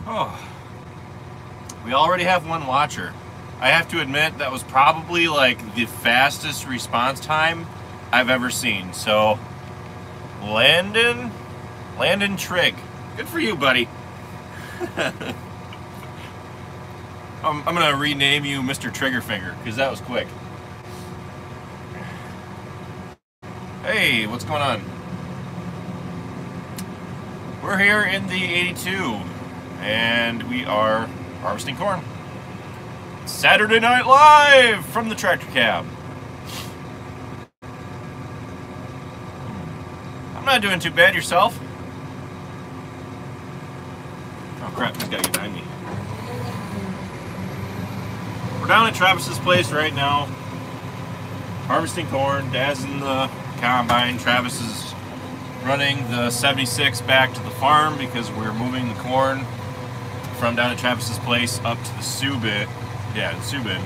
Oh, we already have one watcher. I have to admit that was probably like the fastest response time I've ever seen. So, Landon Trigg, good for you, buddy. I'm gonna rename you Mr. Triggerfinger because that was quick. Hey, what's going on? We're here in the 82, and we are harvesting corn. Saturday Night Live from the tractor cab. I'm not doing too bad. Yourself? Oh crap, he's gotta get behind me. We're down at Travis's place right now, harvesting corn. Dad's in the combine. Travis is running the 76 back to the farm because we're moving the corn from down at Travis's place up to the Subin. Yeah, in Subin.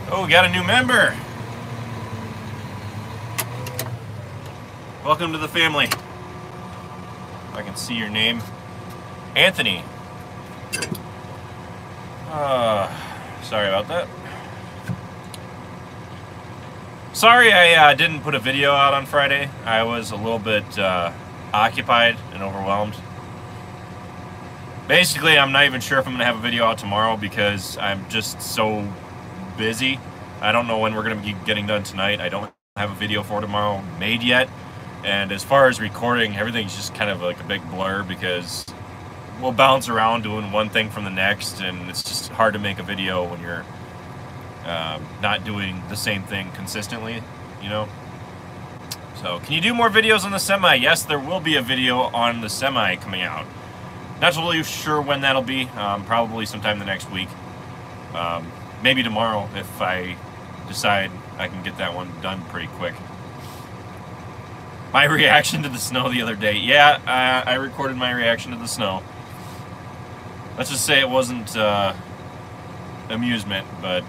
Oh, we got a new member. Welcome to the family. If I can see your name. Anthony. Sorry about that. Sorry I didn't put a video out on Friday. I was a little bit occupied and overwhelmed. Basically, I'm not even sure if I'm going to have a video out tomorrow because I'm just so busy. I don't know when we're going to be getting done tonight. I don't have a video for tomorrow made yet. And as far as recording, everything's just kind of like a big blur because we'll bounce around doing one thing from the next, and it's just hard to make a video when you're not doing the same thing consistently, you know? So, can you do more videos on the semi? Yes, there will be a video on the semi coming out. Not really sure when that'll be. Probably sometime the next week. Maybe tomorrow if I decide I can get that one done pretty quick. My reaction to the snow the other day. Yeah, I recorded my reaction to the snow. Let's just say it wasn't amusement, but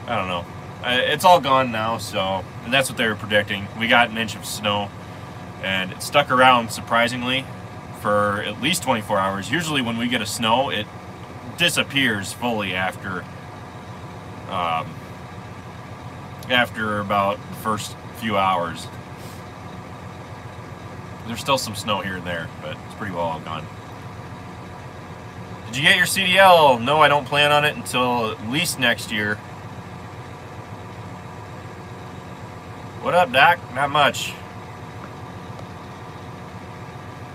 I don't know. It's all gone now, so, and that's what they were predicting. We got an inch of snow, and it stuck around, surprisingly, for at least 24 hours. Usually when we get a snow, it disappears fully after about the first few hours. There's still some snow here and there, but it's pretty well all gone. Did you get your CDL? No, I don't plan on it until at least next year. What up, Doc? Not much.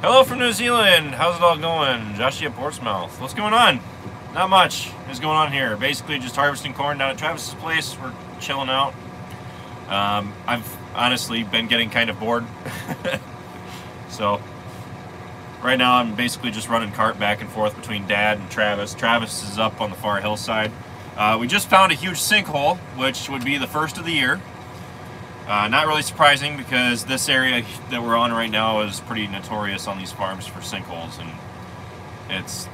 Hello from New Zealand. How's it all going? Joshua Portsmouth. What's going on? Not much is going on here. Basically just harvesting corn down at Travis's place. We're chilling out. I've honestly been getting kind of bored. So right now I'm basically just running cart back and forth between Dad and Travis. Travis is up on the far hillside. We just found a huge sinkhole, which would be the first of the year. Not really surprising because this area that we're on right now is pretty notorious on these farms for sinkholes, and it's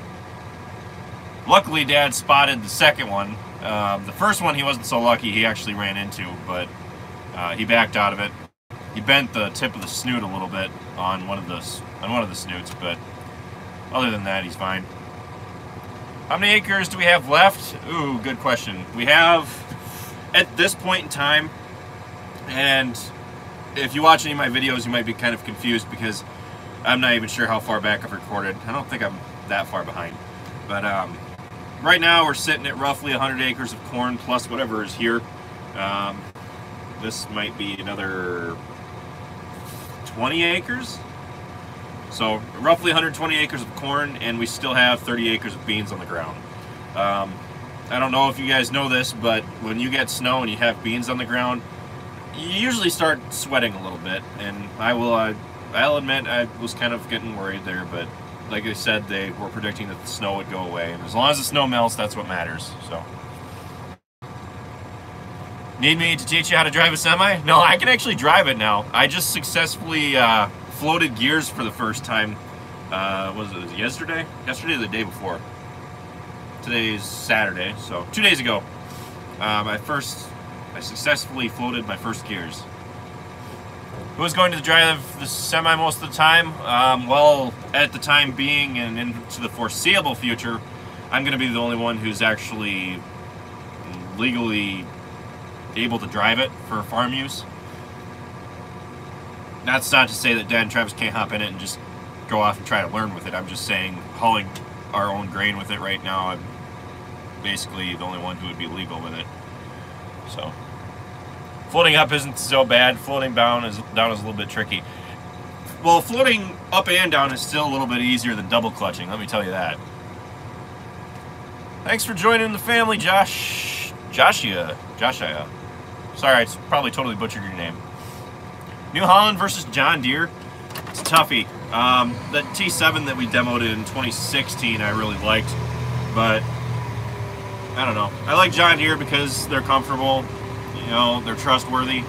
luckily Dad spotted the second one. The first one he wasn't so lucky, he actually ran into, but he backed out of it. He bent the tip of the snoot a little bit on one of the snoots, but other than that, he's fine. How many acres do we have left? Ooh, good question. We have, at this point in time, and if you watch any of my videos, you might be kind of confused because I'm not even sure how far back I've recorded. I don't think I'm that far behind. But right now we're sitting at roughly 100 acres of corn plus whatever is here. This might be another 20 acres. So roughly 120 acres of corn, and we still have 30 acres of beans on the ground. I don't know if you guys know this, but when you get snow and you have beans on the ground, you usually start sweating a little bit, and I'll admit I was kind of getting worried there, but like I said, they were predicting that the snow would go away, and as long as the snow melts, that's what matters. So, need me to teach you how to drive a semi? No, I can actually drive it now. I just successfully floated gears for the first time. Was it yesterday? Yesterday or the day before? Today's Saturday, so 2 days ago. I successfully floated my first gears. Who's going to drive the semi most of the time? Well, at the time being and into the foreseeable future, I'm going to be the only one who's actually legally able to drive it for farm use. That's not to say that Dad and Travis can't hop in it and just go off and try to learn with it. I'm just saying, hauling our own grain with it right now, I'm basically the only one who would be legal with it. So, floating up isn't so bad. Floating down is a little bit tricky. Well, floating up and down is still a little bit easier than double clutching, let me tell you that. Thanks for joining the family, Joshua. Sorry, I probably totally butchered your name. New Holland versus John Deere. It's a toughie. The T7 that we demoed in 2016 I really liked, but I don't know. I like John Deere because they're comfortable, you know, they're trustworthy.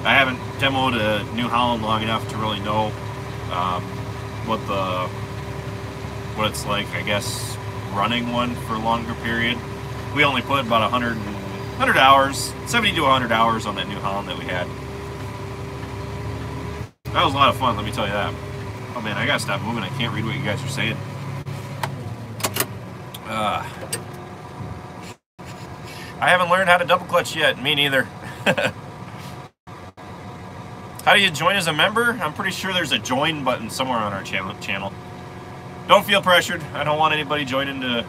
I haven't demoed a New Holland long enough to really know what it's like, I guess, running one for a longer period. We only put about 100 hours, 70 to 100 hours on that New Holland that we had. That was a lot of fun, let me tell you that. Oh man, I gotta stop moving. I can't read what you guys are saying. I haven't learned how to double clutch yet. Me neither. How do you join as a member? I'm pretty sure there's a join button somewhere on our channel. Don't feel pressured. I don't want anybody joining to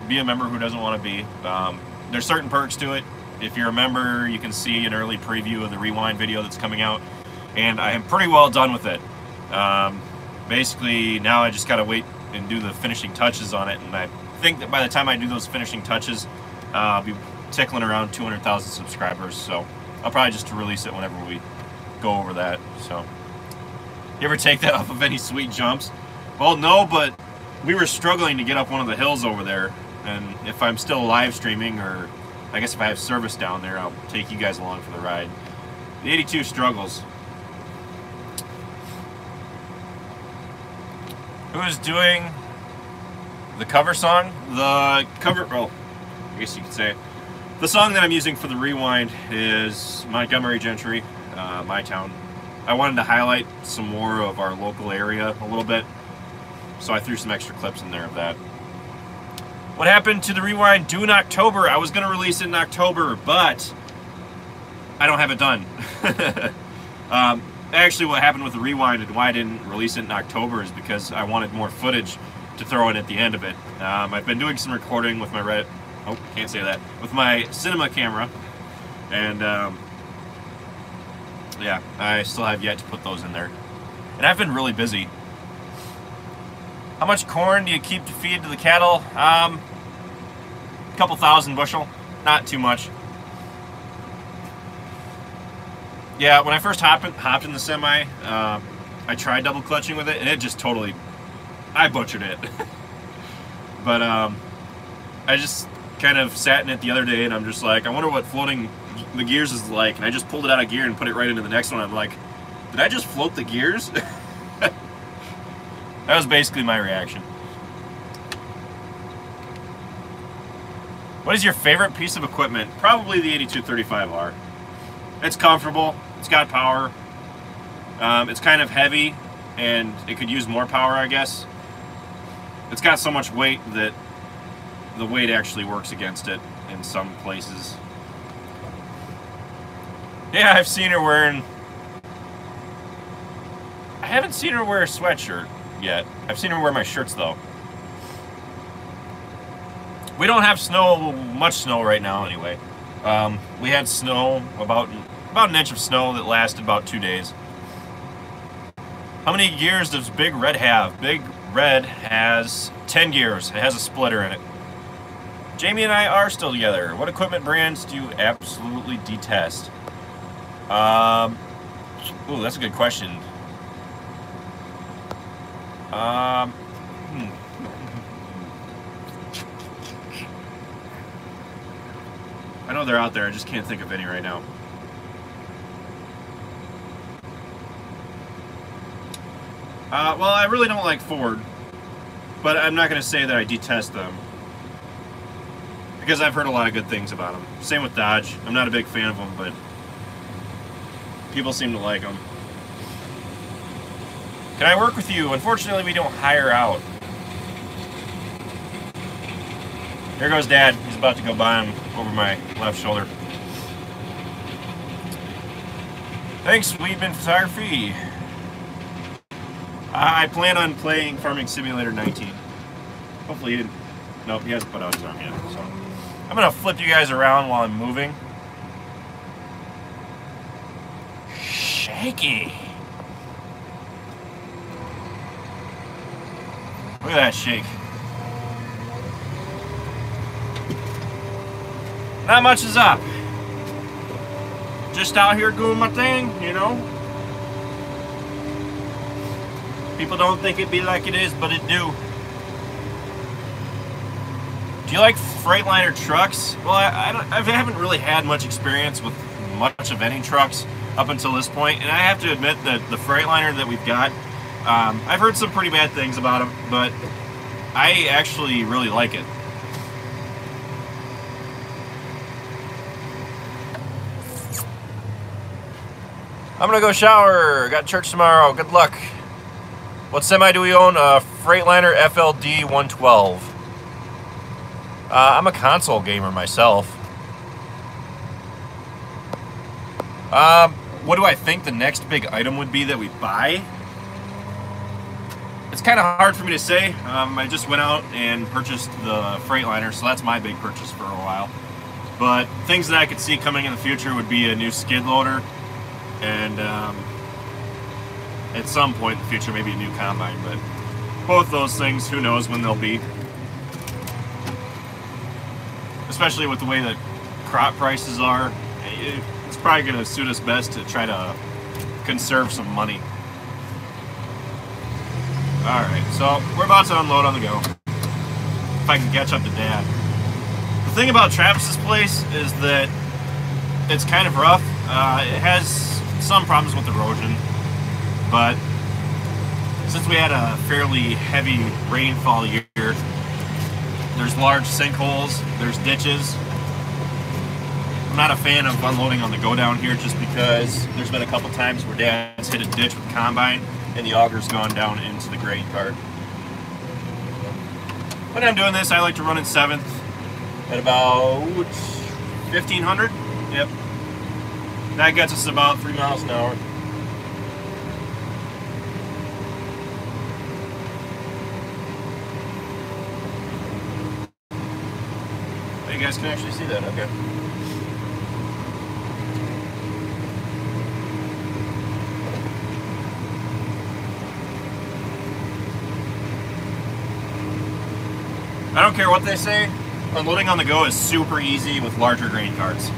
be a member who doesn't want to be. There's certain perks to it. If you're a member, you can see an early preview of the Rewind video that's coming out. And I am pretty well done with it. Basically, now I just gotta wait and do the finishing touches on it, and I think that by the time I do those finishing touches, I'll be tickling around 200,000 subscribers, so I'll probably just release it whenever we go over that. So, you ever take that off of any sweet jumps? Well, no, but we were struggling to get up one of the hills over there, and if I'm still live streaming, or I guess if I have service down there, I'll take you guys along for the ride. The 82 struggles. Who's doing the cover song? The cover, well, I guess you could say, the song that I'm using for the Rewind is Montgomery Gentry, my town. I wanted to highlight some more of our local area a little bit, so I threw some extra clips in there of that. What happened to the Rewind due in October? I was going to release it in October, but I don't have it done. Actually, what happened with the Rewind and why I didn't release it in October is because I wanted more footage to throw in at the end of it. I've been doing some recording with my with my cinema camera, and yeah, I still have yet to put those in there. And I've been really busy. How much corn do you keep to feed to the cattle? A couple thousand bushel, not too much. Yeah, when I first hopped in the semi, I tried double clutching with it, and it just totally, I butchered it. But I just kind of sat in it the other day, and I'm just like, I wonder what floating the gears is like, and I just pulled it out of gear and put it right into the next one. I'm like, did I just float the gears? That was basically my reaction. What is your favorite piece of equipment? Probably the 8235R. It's comfortable. It's got power. It's kind of heavy, and it could use more power, I guess. It's got so much weight that the weight actually works against it in some places. Yeah, I've seen her wearing... I haven't seen her wear a sweatshirt yet. I've seen her wear my shirts, though. We don't have snow, much snow right now, anyway. We had snow, about an inch of snow that lasted about 2 days. How many gears does Big Red have? Big Red has 10 gears. It has a splitter in it. Jamie and I are still together. What equipment brands do you absolutely detest? Ooh, that's a good question. I know they're out there, I just can't think of any right now. Well, I really don't like Ford, but I'm not going to say that I detest them, because I've heard a lot of good things about them. Same with Dodge. I'm not a big fan of them, but people seem to like them. Can I work with you? Unfortunately, we don't hire out. Here goes Dad. He's about to go by him over my left shoulder. Thanks, Weedman Photography. I plan on playing Farming Simulator 19. Hopefully he didn't. Nope, he hasn't put out his arm yet. So I'm gonna flip you guys around while I'm moving. Shaky. Look at that shake. Not much is up. Just out here doing my thing, you know. People don't think it be like it is, but it do. Do you like Freightliner trucks? Well, I haven't really had much experience with much of any trucks up until this point, and I have to admit that the Freightliner that we've got, I've heard some pretty bad things about them, but I actually really like it. I'm gonna go shower. Got church tomorrow. Good luck. What semi do we own? A Freightliner FLD 112. I'm a console gamer myself. What do I think the next big item would be that we buy? It's kind of hard for me to say. I just went out and purchased the Freightliner, so that's my big purchase for a while. But things that I could see coming in the future would be a new skid loader, and at some point in the future, maybe a new combine. But both those things, who knows when they'll be. Especially with the way that crop prices are, it's probably going to suit us best to try to conserve some money. Alright, so we're about to unload on the go. If I can catch up to Dad. The thing about Travis's place is that it's kind of rough. It has some problems with erosion, but since we had a fairly heavy rainfall year, there's large sinkholes, there's ditches. I'm not a fan of unloading on the go down here just because there's been a couple times where Dad's hit a ditch with the combine and the auger's gone down into the grain cart. When I'm doing this, I like to run in 7th at about 1500. Yep. That gets us about 3 miles an hour. You guys can actually see that, okay. I don't care what they say, unloading on the go is super easy with larger grain carts.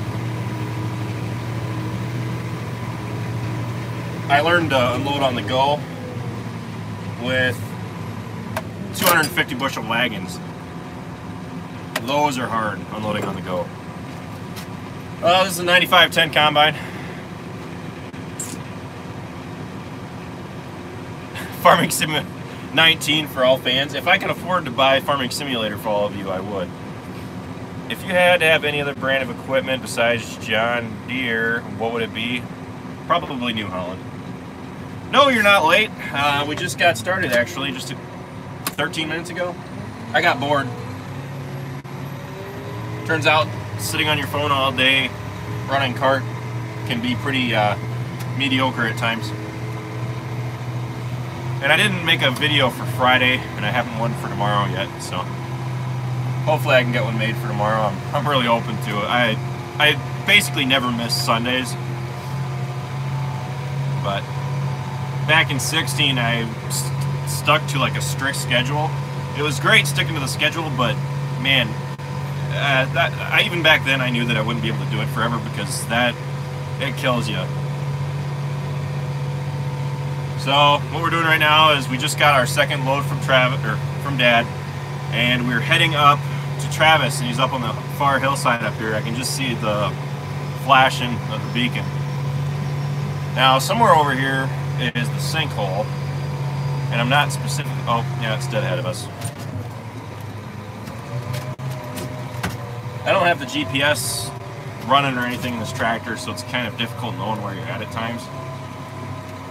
I learned to unload on the go with 250 bushel wagons. Those are hard, unloading on the go. This is a 9510 combine. Farming Sim 19 for all fans. If I can afford to buy Farming Simulator for all of you, I would. If you had to have any other brand of equipment besides John Deere, what would it be? Probably New Holland. No, you're not late. We just got started, actually, just 13 minutes ago. I got bored. Turns out, sitting on your phone all day, running cart, can be pretty mediocre at times. And I didn't make a video for Friday, and I haven't one for tomorrow yet, so hopefully I can get one made for tomorrow. I'm really open to it. I basically never miss Sundays, but back in 16 I stuck to like a strict schedule. It was great sticking to the schedule, but man, even back then I knew that I wouldn't be able to do it forever because it kills you. So what we're doing right now is we just got our second load from Dad, and we're heading up to Travis, and he's up on the far hillside up here. I can just see the flashing of the beacon. Now somewhere over here is the sinkhole, and I'm not specific. Oh yeah, it's dead ahead of us. I don't have the GPS running or anything in this tractor, so it's kind of difficult knowing where you're at times.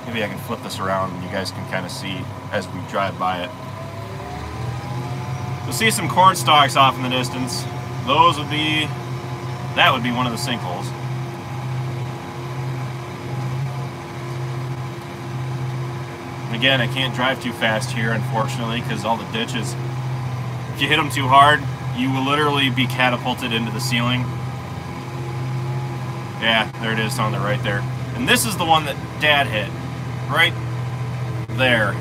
Maybe I can flip this around and you guys can kind of see as we drive by it. You'll see some corn stalks off in the distance. That would be one of the sinkholes. And again, I can't drive too fast here, unfortunately, because all the ditches, if you hit them too hard, you will literally be catapulted into the ceiling. Yeah, there it is on the right there. And this is the one that Dad hit. Right there.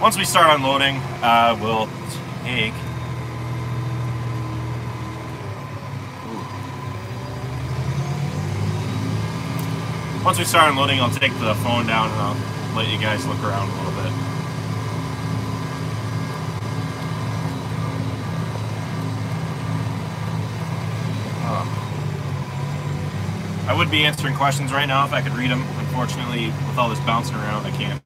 Once we start unloading, we'll take... Once we start unloading, I'll take the phone down and I'll let you guys look around a little bit. I would be answering questions right now if I could read them. Unfortunately, with all this bouncing around, I can't.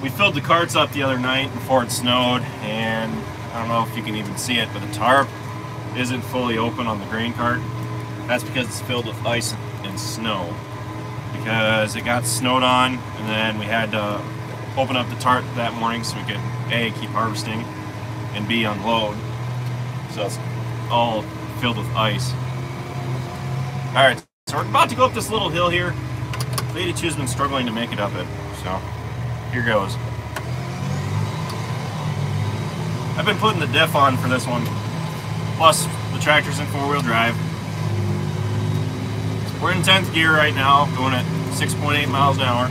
We filled the carts up the other night before it snowed, and I don't know if you can even see it, but the tarp isn't fully open on the grain cart. That's because it's filled with ice and snow. Because it got snowed on, and then we had to open up the tarp that morning so we could A, keep harvesting, and B, unload. So it's all filled with ice. Alright, so we're about to go up this little hill here. The 82's been struggling to make it up it, so here goes. I've been putting the diff on for this one, plus the tractor's in 4-wheel drive. We're in 10th gear right now, going at 6.8 miles an hour.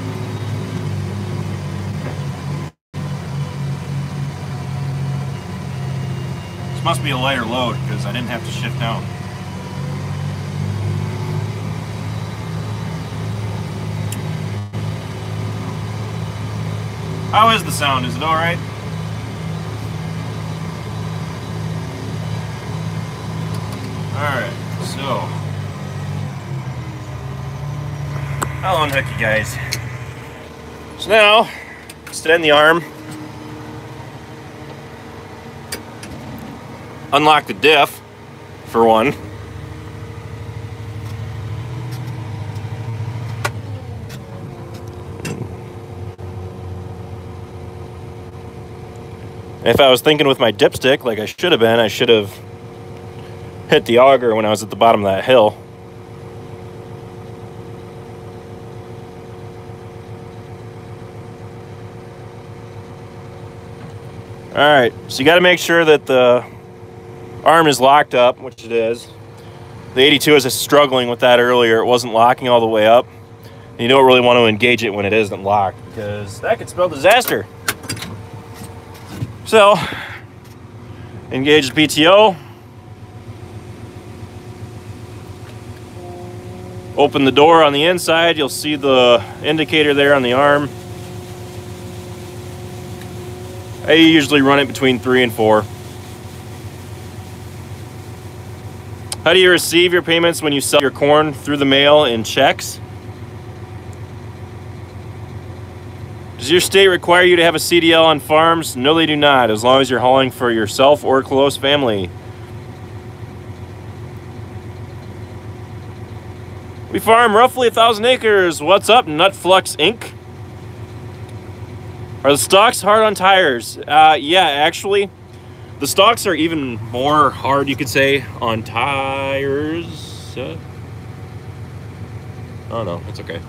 This must be a lighter load because I didn't have to shift down. How is the sound? Is it alright? Alright, so I'll unhook you guys. So now, extend the arm, unlock the diff for one. If I was thinking with my dipstick like I should have been, I should have hit the auger when I was at the bottom of that hill. Alright, so you got to make sure that the arm is locked up, which it is. The 82 was struggling with that earlier. It wasn't locking all the way up. And you don't really want to engage it when it isn't locked, because that could spell disaster. So, engage the PTO. Open the door on the inside. You'll see the indicator there on the arm. I usually run it between 3 and 4. How do you receive your payments when you sell your corn? Through the mail in checks? Does your state require you to have a CDL on farms? No, they do not, as long as you're hauling for yourself or close family. We farm roughly 1,000 acres. What's up, Nutflux Inc.? Are the stalks hard on tires? Yeah, actually, the stalks are even more hard, you could say, on tires. Oh no, it's okay.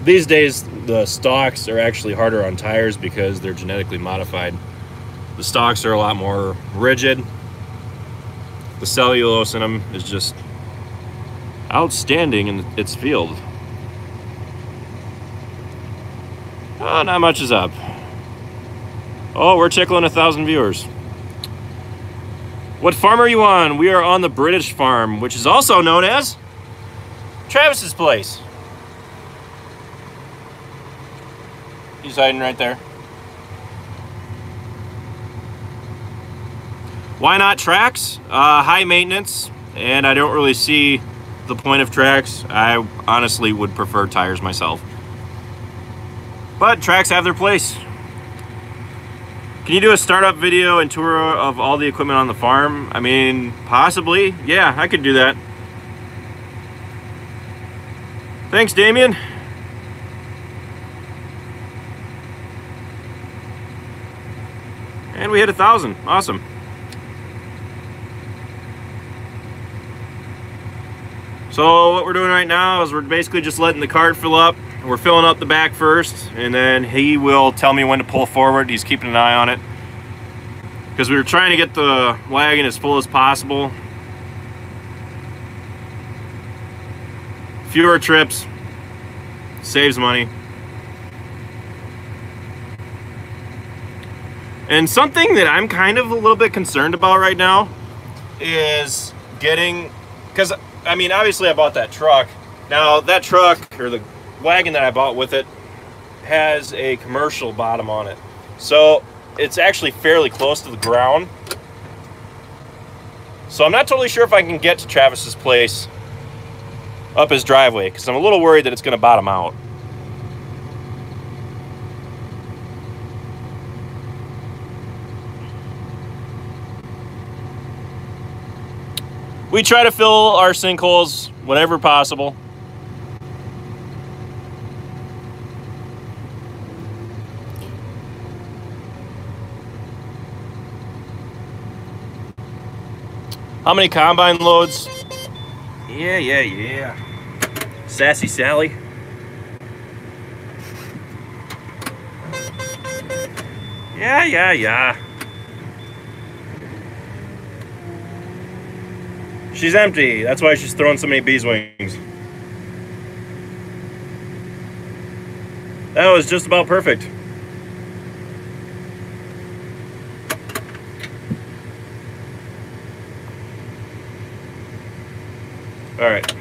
These days, the stalks are actually harder on tires because they're genetically modified. The stalks are a lot more rigid. The cellulose in them is just outstanding in its field. Oh, not much is up. Oh, we're tickling 1,000 viewers. What farm are you on? We are on the British farm, which is also known as Travis's place. He's hiding right there. Why not tracks? High maintenance, and I don't really see the point of tracks. I honestly would prefer tires myself. But tracks have their place. Can you do a startup video and tour of all the equipment on the farm? I mean, possibly. Yeah, I could do that. Thanks, Damien. And we hit 1,000. Awesome. So what we're doing right now is we're basically just letting the cart fill up. We're filling up the back first, and then he will tell me when to pull forward. He's keeping an eye on it, because we were trying to get the wagon as full as possible. Fewer trips, saves money. And something that I'm kind of a little bit concerned about right now is getting, because I mean, obviously I bought that truck. Now that truck, or the wagon that I bought with it, has a commercial bottom on it. So it's actually fairly close to the ground. So I'm not totally sure if I can get to Travis's place up his driveway, because I'm a little worried that it's going to bottom out. We try to fill our sinkholes whenever possible. How many combine loads? Yeah. Sassy Sally. Yeah. She's empty. That's why she's throwing so many bees wings. That was just about perfect. All right.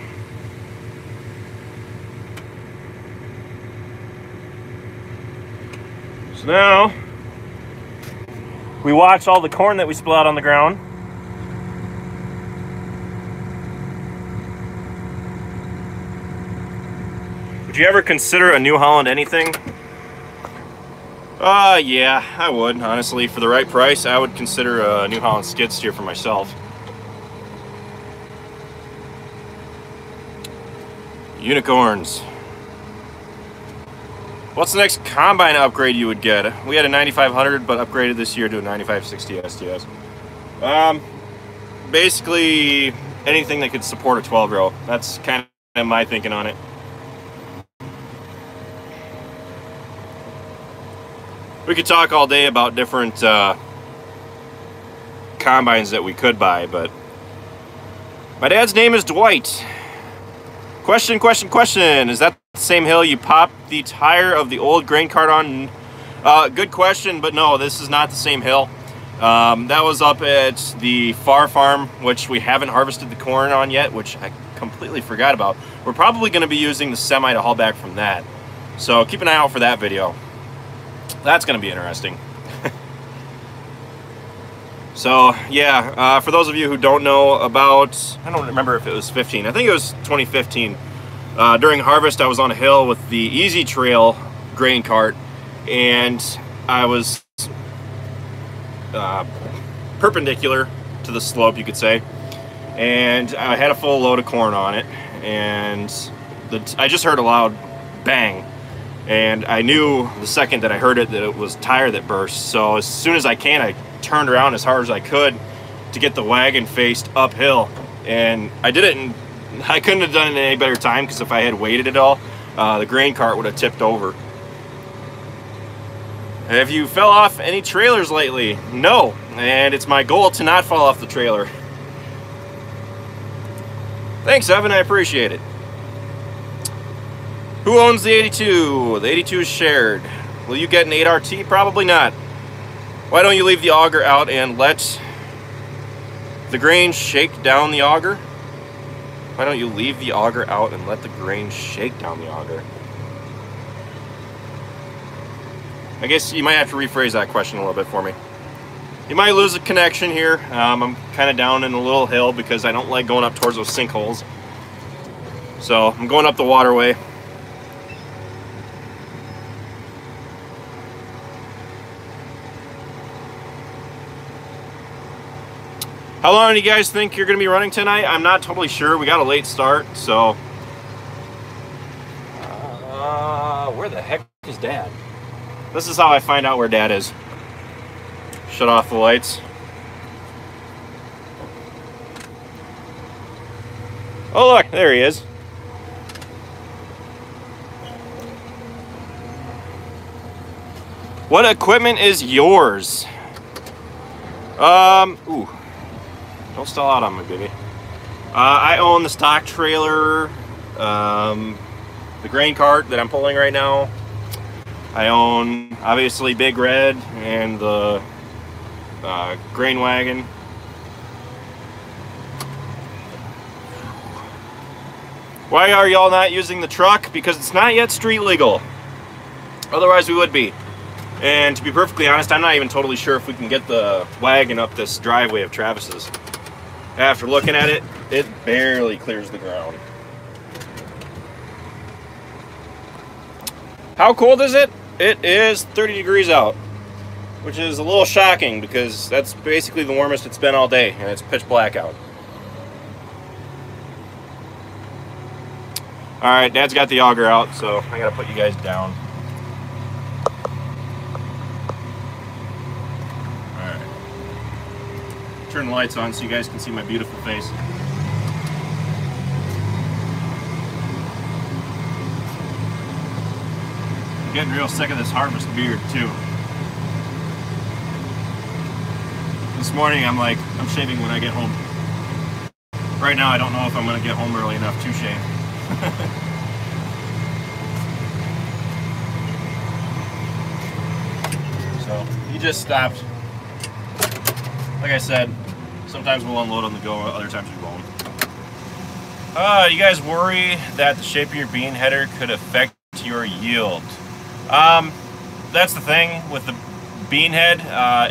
So now we watch all the corn that we spill out on the ground. Would you ever consider a New Holland anything? Yeah, I would, honestly. For the right price, I would consider a New Holland skid steer for myself. Unicorns. What's the next combine upgrade you would get? We had a 9500, but upgraded this year to a 9560 STS. Basically, anything that could support a 12-row. That's kind of my thinking on it. We could talk all day about different combines that we could buy, but my dad's name is Dwight. Question. Is that the same hill you popped the tire of the old grain cart on? Good question, but no, this is not the same hill. That was up at the Far Farm, which we haven't harvested the corn on yet, which I completely forgot about. We're probably going to be using the semi to haul back from that. So keep an eye out for that video. That's going to be interesting. So yeah, for those of you who don't know about, I don't remember if it was 15, I think it was 2015. During harvest, I was on a hill with the Easy Trail grain cart, and I was perpendicular to the slope, you could say, and I had a full load of corn on it, and I just heard a loud bang. And I knew the second that I heard it that it was a tire that burst. So as soon as I turned around as hard as I could to get the wagon faced uphill. And I did it, and I couldn't have done it in any better time, because if I had waited at all, the grain cart would have tipped over. Have you fell off any trailers lately? No, and it's my goal to not fall off the trailer. Thanks, Evan, I appreciate it. Who owns the 82? The 82 is shared. Will you get an 8RT? Probably not. Why don't you leave the auger out and let the grain shake down the auger? Why don't you leave the auger out and let the grain shake down the auger? I guess you might have to rephrase that question a little bit for me. You might lose a connection here. I'm kind of down in a little hill because I don't like going up towards those sinkholes. So I'm going up the waterway. How long do you guys think you're going to be running tonight? I'm not totally sure. We got a late start, so... where the heck is Dad? This is how I find out where Dad is. Shut off the lights. Oh look, there he is. What equipment is yours? Ooh. Don't stall out on me, baby. I own the stock trailer, the grain cart that I'm pulling right now. I own, obviously, Big Red and the grain wagon. Why are y'all not using the truck? Because it's not yet street legal. Otherwise, we would be. And to be perfectly honest, I'm not even totally sure if we can get the wagon up this driveway of Travis's. After looking at it, it barely clears the ground. How cold is it? It is 30 degrees out, which is a little shocking because that's basically the warmest it's been all day, and it's pitch black out. Alright, Dad's got the auger out, so I gotta put you guys down. Turn the lights on so you guys can see my beautiful face. I'm getting real sick of this harvest beard too. This morning I'm shaving when I get home. Right now I don't know if I'm going to get home early enough to shave. So he just stopped. Like I said, sometimes we'll unload on the go, other times we won't. You guys worry that the shape of your bean header could affect your yield? That's the thing with the bean head.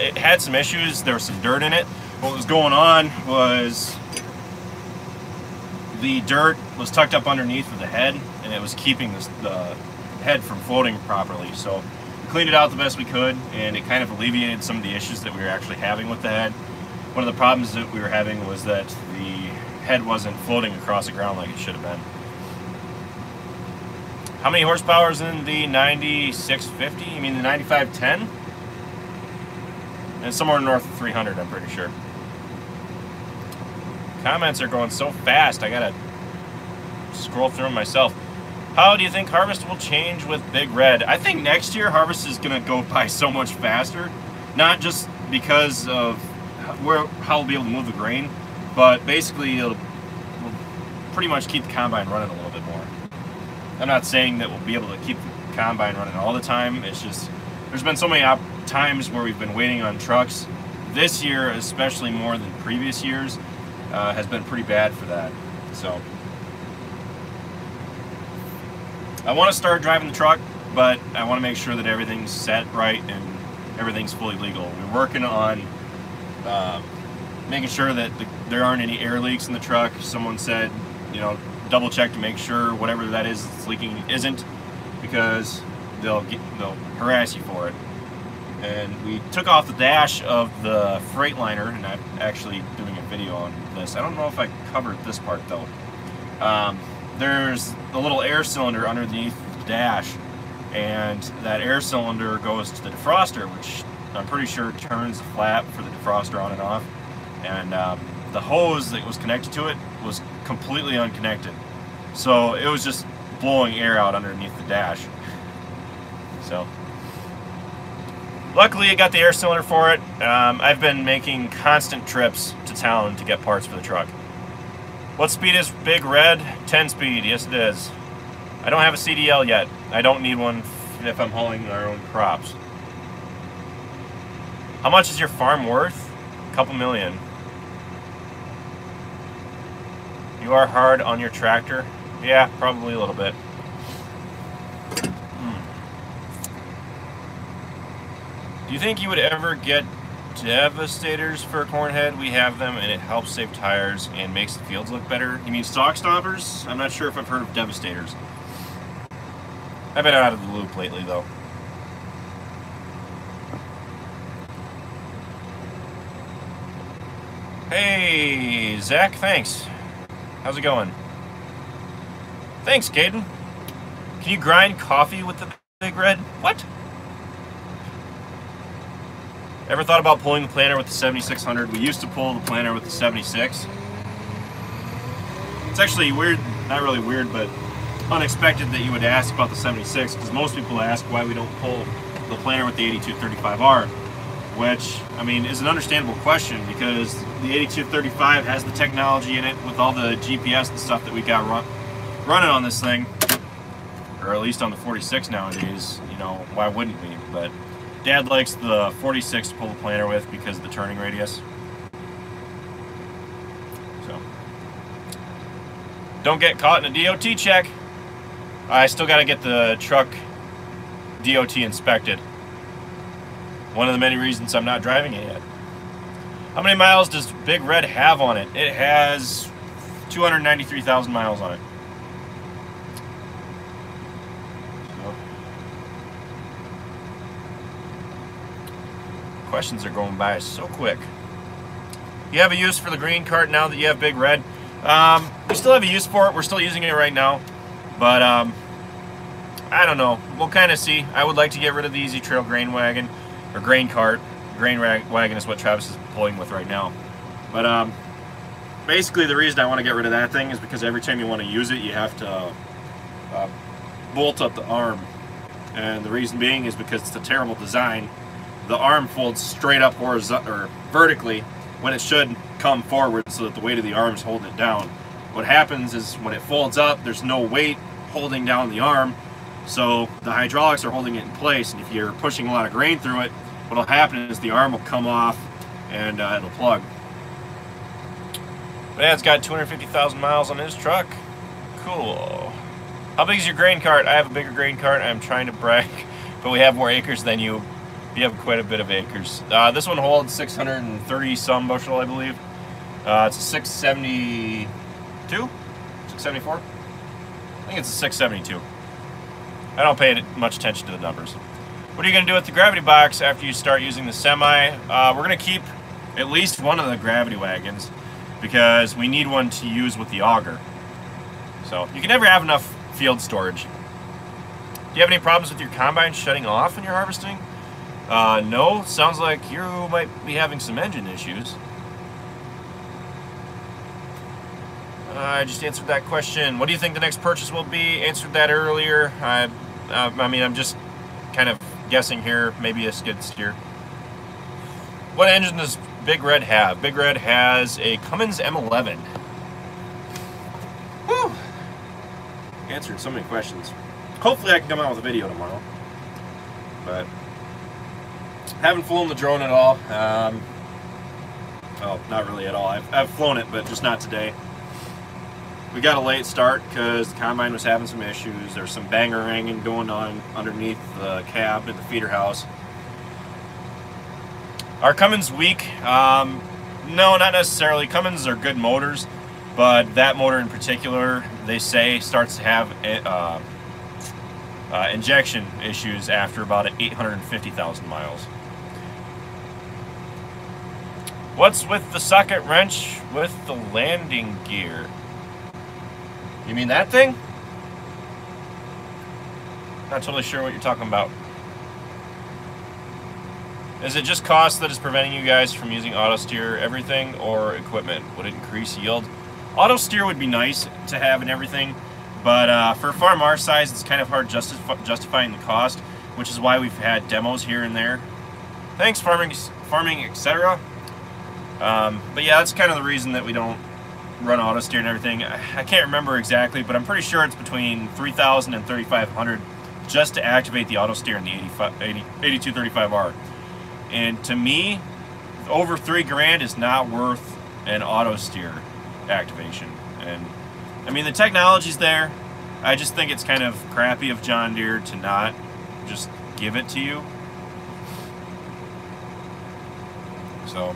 It had some issues. There was some dirt in it. What was going on was the dirt was tucked up underneath of the head, and it was keeping the head from floating properly. So we cleaned it out the best we could, and it kind of alleviated some of the issues that we were actually having with the head. One of the problems that we were having was that the head wasn't floating across the ground like it should have been. How many horsepower is in the 9650? You mean the 9510? And somewhere north of 300, I'm pretty sure. Comments are going so fast, I gotta scroll through them myself. How do you think harvest will change with Big Red? I think next year harvest is gonna go by so much faster. Not just because of how we'll be able to move the grain, but basically we'll pretty much keep the combine running a little bit more. I'm not saying that we'll be able to keep the combine running all the time. It's just there's been so many times where we've been waiting on trucks. This year, especially more than previous years, has been pretty bad for that. So I want to start driving the truck, but I want to make sure that everything's set right and everything's fully legal. We're working on making sure that there aren't any air leaks in the truck. Someone said, you know, double check to make sure whatever that is that's leaking isn't, because they'll harass you for it. And we took off the dash of the Freightliner, and I'm actually doing a video on this. I don't know if I covered this part though. There's a little air cylinder underneath the dash, and that air cylinder goes to the defroster, which I'm pretty sure turns the flap for the defroster on and off. And the hose that was connected to it was completely unconnected. So it was just blowing air out underneath the dash. So luckily I got the air cylinder for it. I've been making constant trips to town to get parts for the truck. What speed is Big Red? 10 speed, yes it is. I don't have a CDL yet. I don't need one if I'm hauling our own crops. How much is your farm worth? A couple million. You are hard on your tractor? Yeah, probably a little bit. Do you think you would ever get Devastators for a cornhead. We have them, and it helps save tires and makes the fields look better. You mean stock stompers? I'm not sure if I've heard of Devastators. I've been out of the loop lately, though. Hey, Zach, thanks. How's it going? Thanks, Caden. Can you grind coffee with the Big Red? What? Ever thought about pulling the planter with the 7600? We used to pull the planter with the 76. It's actually weird, not really weird, but unexpected that you would ask about the 76, because most people ask why we don't pull the planter with the 8235R, which, I mean, is an understandable question, because the 8235 has the technology in it with all the GPS and stuff that we got running on this thing, or at least on the 46 nowadays. You know, why wouldn't we? But Dad likes the 46 to pull the planter with because of the turning radius. So, don't get caught in a DOT check. I still got to get the truck DOT inspected. One of the many reasons I'm not driving it yet. How many miles does Big Red have on it? It has 293,000 miles on it. So, questions are going by so quick. You have a use for the green cart now that you have Big Red? We still have a use for it. We're still using it right now. But, I don't know. We'll kind of see. I would like to get rid of the Easy Trail grain wagon, or grain cart. Grain wagon is what Travis is pulling with right now. But, basically the reason I want to get rid of that thing is because every time you want to use it, you have to bolt up the arm. And the reason being is because it's a terrible design. The arm folds straight up horizontally, or vertically, when it should come forward so that the weight of the arm is holding it down. What happens is when it folds up, there's no weight holding down the arm, so the hydraulics are holding it in place, and if you're pushing a lot of grain through it, what'll happen is the arm will come off and it'll plug. But yeah, it's got 250,000 miles on his truck. Cool. How big is your grain cart? I have a bigger grain cart. I'm trying to brag, but we have more acres than you. You have quite a bit of acres. This one holds 630 some bushel, I believe. It's a 672? 674? I think it's a 672. I don't pay much attention to the numbers. What are you going to do with the gravity box after you start using the semi? We're going to keep at least one of the gravity wagons because we need one to use with the auger. So you can never have enough field storage. Do you have any problems with your combine shutting off when you're harvesting? No. Sounds like you might be having some engine issues. I just answered that question. What do you think the next purchase will be? Answered that earlier. I mean, I'm just kind of guessing here. Maybe a skid steer. What engine does Big Red have? Big Red has a Cummins M11. Whew. Answered so many questions. Hopefully I can come out with a video tomorrow. But haven't flown the drone at all. Well, not really at all. I've flown it, but just not today. We got a late start because the combine was having some issues. There's some banger hanging going on underneath the cab in the feeder house. Are Cummins weak? No, not necessarily. Cummins are good motors, but that motor in particular, they say, starts to have injection issues after about 850,000 miles. What's with the socket wrench with the landing gear? You mean that thing? Not totally sure what you're talking about. Is it just cost that is preventing you guys from using auto steer everything, or equipment? Would it increase yield? Auto steer would be nice to have and everything, but for a farm our size, it's kind of hard justifying the cost, which is why we've had demos here and there. Thanks, farming, etc. But yeah, that's kind of the reason that we don't run auto steer and everything. I can't remember exactly, but I'm pretty sure it's between 3,000 and 3,500 just to activate the auto steer in the 8235R. And to me, over $3,000 is not worth an auto steer activation. And I mean, the technology's there. I just think it's kind of crappy of John Deere to not just give it to you. So,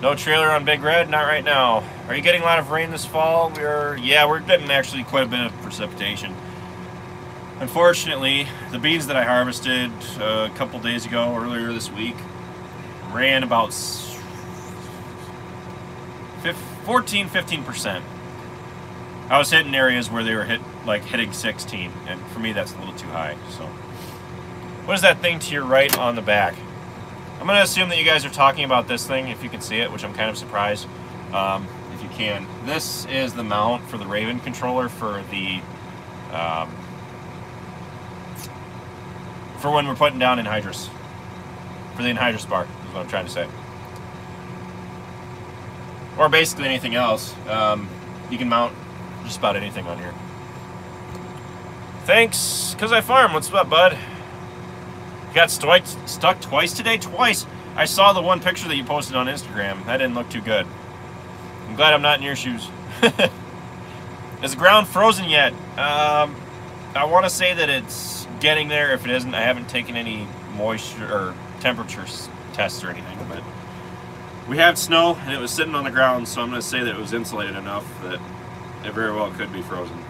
no trailer on Big Red, not right now. Are you getting a lot of rain this fall? Yeah, we're getting actually quite a bit of precipitation. Unfortunately, the beans that I harvested a couple days ago, earlier this week, ran about 14-15%. I was hitting areas where they were hitting 16, and for me that's a little too high. So, what is that thing to your right on the back? I'm going to assume that you guys are talking about this thing, if you can see it, which I'm kind of surprised. If you can, this is the mount for the Raven controller for the for when we're putting down anhydrous, for the anhydrous bar, is what I'm trying to say. Or basically anything else. You can mount just about anything on here. Thanks, because I farm. What's up, bud? You got stuck twice today? Twice. I saw the one picture that you posted on Instagram. That didn't look too good. I'm glad I'm not in your shoes. Is the ground frozen yet? I want to say that it's getting there. If it isn't, I haven't taken any moisture or temperature tests or anything, but we had snow and it was sitting on the ground, so I'm going to say that it was insulated enough that it very well could be frozen.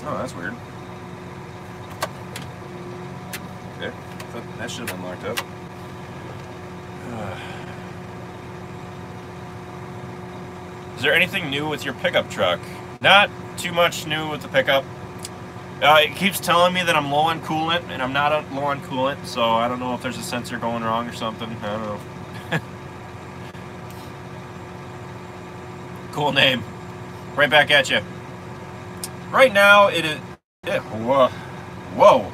Oh, that's weird. Okay, that should have been locked up. Is there anything new with your pickup truck? Not too much new with the pickup. It keeps telling me that I'm low on coolant, and I'm not low on coolant, so I don't know if there's a sensor going wrong or something. I don't know. Cool name. Right back at you. Right now, it is... Whoa. Whoa.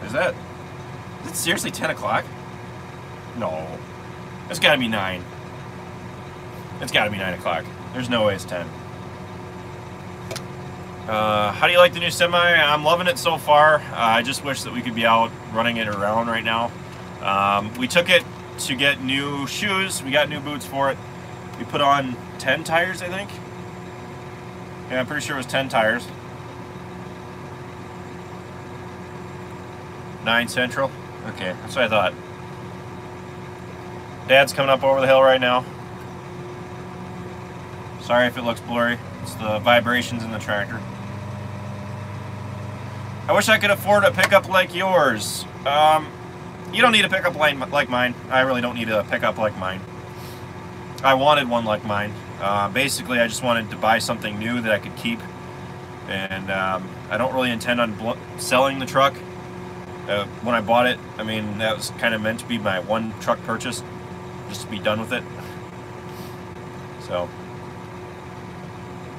Is it seriously 10 o'clock? No. It's got to be 9. It's got to be 9 o'clock. There's no way it's 10. How do you like the new semi? I'm loving it so far. I just wish that we could be out running it around right now. We took it to get new shoes. We got new boots for it. We put on 10 tires, I think. Yeah, I'm pretty sure it was 10 tires. 9 central. Okay, that's what I thought. Dad's coming up over the hill right now. Sorry if it looks blurry. It's the vibrations in the tractor. I wish I could afford a pickup like yours. You don't need a pickup like mine. I really don't need a pickup like mine. I wanted one like mine. Basically, I just wanted to buy something new that I could keep. And I don't really intend on selling the truck. When I bought it, I mean, that was kind of meant to be my one truck purchase, just to be done with it. So,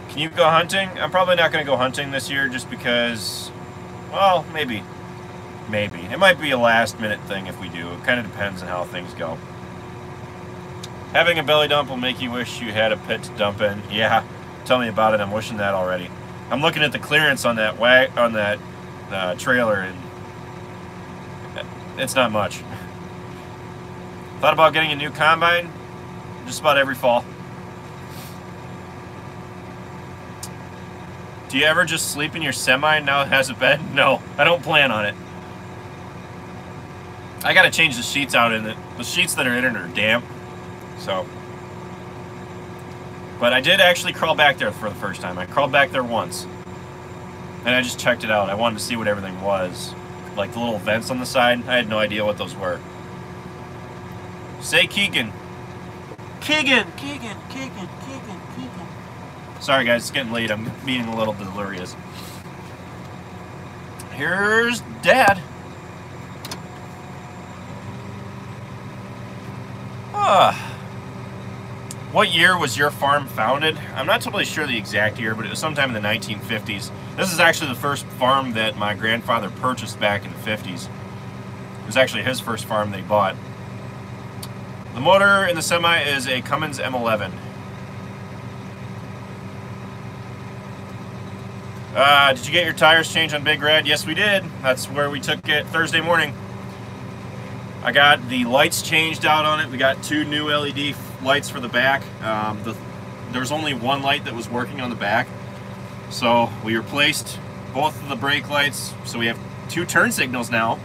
can you go hunting? I'm probably not going to go hunting this year just because, well, maybe. Maybe. It might be a last minute thing if we do. It kind of depends on how things go. Having a belly dump will make you wish you had a pit to dump in. Yeah, tell me about it. I'm wishing that already. I'm looking at the clearance on that trailer, and it's not much. Thought about getting a new combine just about every fall. Do you ever just sleep in your semi now it has a bed? No, I don't plan on it. I gotta change the sheets out in it. The sheets that are in it are damp. So, but I did actually crawl back there for the first time. I crawled back there once, and I just checked it out. I wanted to see what everything was. Like the little vents on the side, I had no idea what those were. Say Keegan. Keegan. Sorry guys, it's getting late. I'm being a little delirious. Here's Dad. What year was your farm founded? I'm not totally sure the exact year, but it was sometime in the 1950s. This is actually the first farm that my grandfather purchased back in the 50s. It was actually his first farm that he bought. The motor in the semi is a Cummins M11. Did you get your tires changed on Big Red? Yes, we did. That's where we took it Thursday morning. I got the lights changed out on it. We got 2 new LED lights for the back. There was only one light that was working on the back. So we replaced both of the brake lights. So we have 2 turn signals now.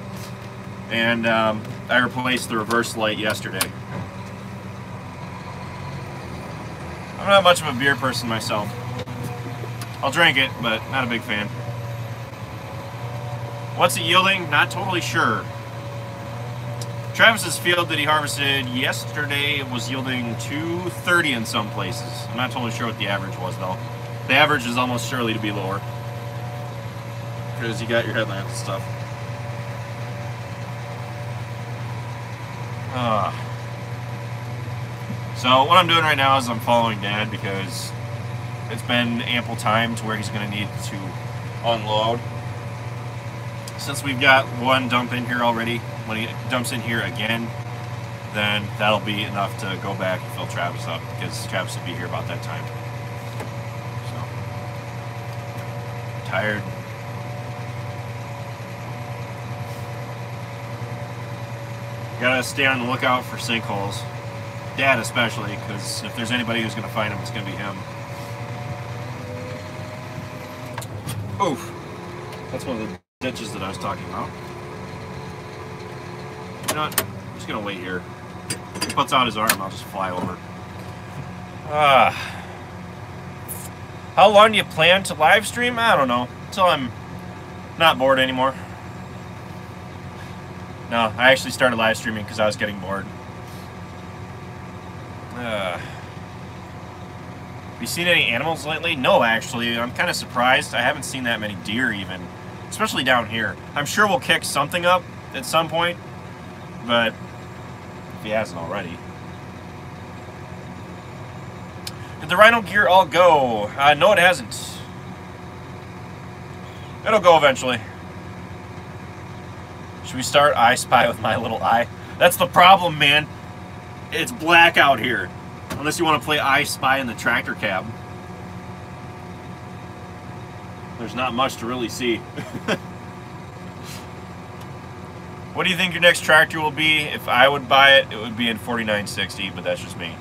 and I replaced the reverse light yesterday. I'm not much of a beer person myself. I'll drink it, but not a big fan. What's it yielding? Not totally sure. Travis's field that he harvested yesterday was yielding 230 in some places. I'm not totally sure what the average was, though. The average is almost surely to be lower, because you got your headlamps and stuff. So what I'm doing right now is I'm following Dad, because it's been ample time to where he's going to need to unload. Since we've got one dump in here already, when he dumps in here again, then that'll be enough to go back and fill Travis up, because Travis will be here about that time. So, tired. Gotta stay on the lookout for sinkholes. Dad especially, because if there's anybody who's gonna find him, it's gonna be him. Oof. That's one of the ditches that I was talking about. You know what? I'm just gonna wait here. If he puts out his arm, I'll just fly over. How long do you plan to live stream? I don't know. Until I'm not bored anymore. No, I actually started live streaming because I was getting bored. Have you seen any animals lately? No, actually. I'm kind of surprised. I haven't seen that many deer even. Especially down here. I'm sure we'll kick something up at some point, but if he hasn't already. Did the rhino gear all go? No, it hasn't. It'll go eventually. Should we start I Spy with my little eye? That's the problem, man. It's black out here. Unless you want to play I Spy in the tractor cab. There's not much to really see. What do you think your next tractor will be? If I would buy it, it would be in 4960, but that's just me.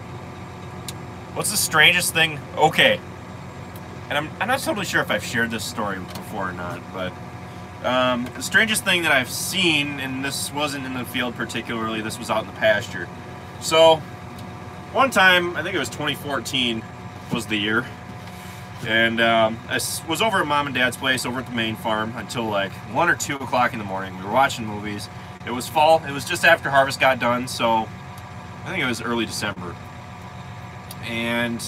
What's the strangest thing? Okay. And I'm not totally sure if I've shared this story before or not, but the strangest thing that I've seen, and this wasn't in the field particularly, this was out in the pasture. So, one time, I think it was 2014 was the year, and I was over at Mom and Dad's place over at the main farm until like 1 or 2 o'clock in the morning. We were watching movies. It was fall. It was just after harvest got done, so I think it was early December. And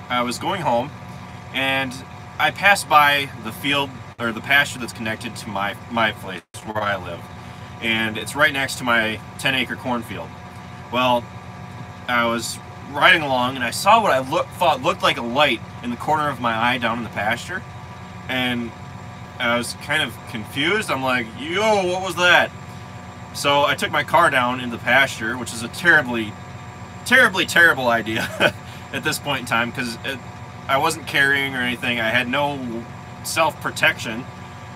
I was going home, and I passed by the field, or the pasture that's connected to my place where I live. And it's right next to my 10-acre cornfield. Well, I was riding along, and I saw what I thought looked like a light in the corner of my eye down in the pasture. And I was kind of confused. I'm like, yo, what was that? So I took my car down into the pasture, which is a terribly terrible idea at this point in time, because I wasn't carrying or anything. I had no self-protection.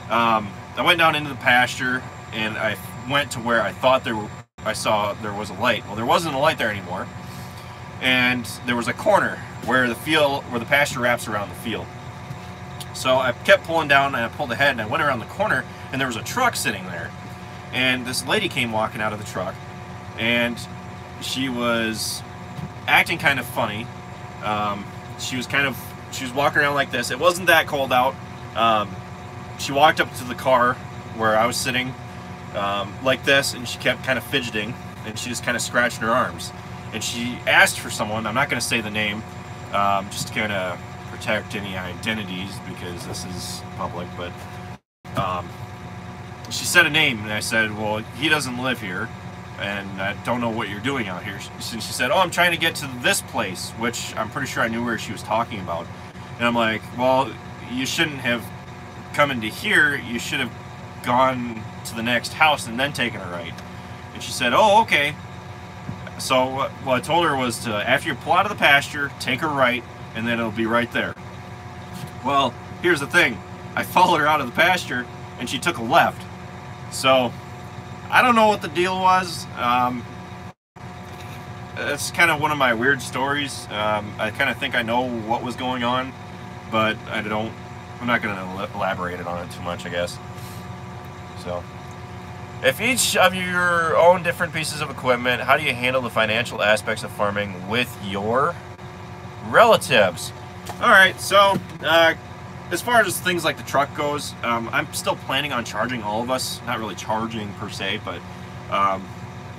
I went down into the pasture, and I went to where I thought I saw there was a light. Well, there wasn't a light there anymore, and there was a corner where the pasture wraps around the field. So I kept pulling down, and I pulled ahead, and I went around the corner, and there was a truck sitting there. And this lady came walking out of the truck, and she was acting kind of funny. She was walking around like this. It wasn't that cold out. She walked up to the car where I was sitting like this, and she kept kind of fidgeting, and she just kind of scratched her arms. And she asked for someone. I'm not going to say the name, just to kind of protect any identities, because this is public, but she said a name, and I said, well, he doesn't live here, and I don't know what you're doing out here. She said, oh, I'm trying to get to this place, which I'm pretty sure I knew where she was talking about. And I'm like, well, you shouldn't have come into here. You should have gone to the next house and then taken a right. And she said, oh, okay. So what I told her was to, after you pull out of the pasture, take a right, and then it'll be right there. Well, here's the thing. I followed her out of the pasture, and she took a left. So I don't know what the deal was. It's kind of one of my weird stories. I kind of think I know what was going on, but I'm not going to elaborate on it too much, I guess. So If each of your own different pieces of equipment, how do you handle the financial aspects of farming with your relatives? All right, so as far as things like the truck goes, I'm still planning on charging all of us. Not really charging per se, but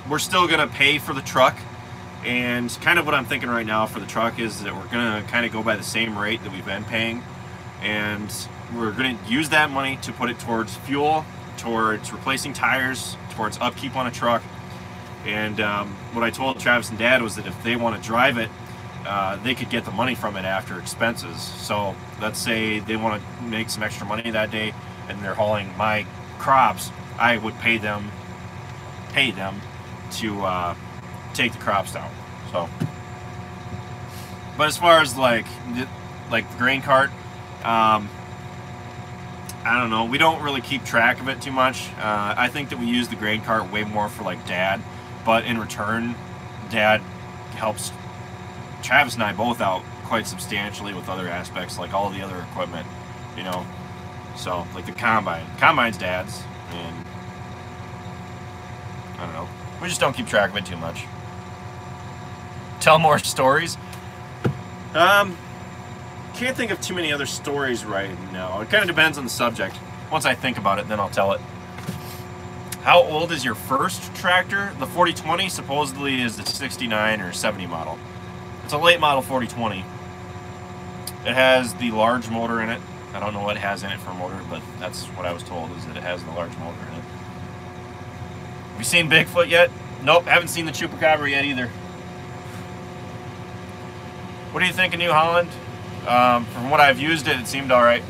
we're still going to pay for the truck. And kind of what I'm thinking right now for the truck is that we're going to kind of go by the same rate that we've been paying. And we're going to use that money to put it towards fuel, towards replacing tires, towards upkeep on a truck. And what I told Travis and Dad was that if they want to drive it, they could get the money from it after expenses. So let's say they want to make some extra money that day and they're hauling my crops, I would pay them to take the crops down. So, but as far as like the grain cart, I don't know. We don't really keep track of it too much. I think that we use the grain cart way more for like Dad, but in return, Dad helps Travis and I both out quite substantially with other aspects, like all the other equipment, you know. So, like the combine. Combine's Dad's, and I don't know. We just don't keep track of it too much. Tell more stories. Can't think of too many other stories right now. It kind of depends on the subject. Once I think about it, then I'll tell it. How old is your first tractor? The 4020 supposedly is the 69 or 70 model. It's a late model 4020. It has the large motor in it. I don't know what it has in it for a motor, but that's what I was told, is that it has the large motor in it. Have you seen Bigfoot yet? Nope, haven't seen the Chupacabra yet either. What do you think of New Holland? From what I've used it seemed alright.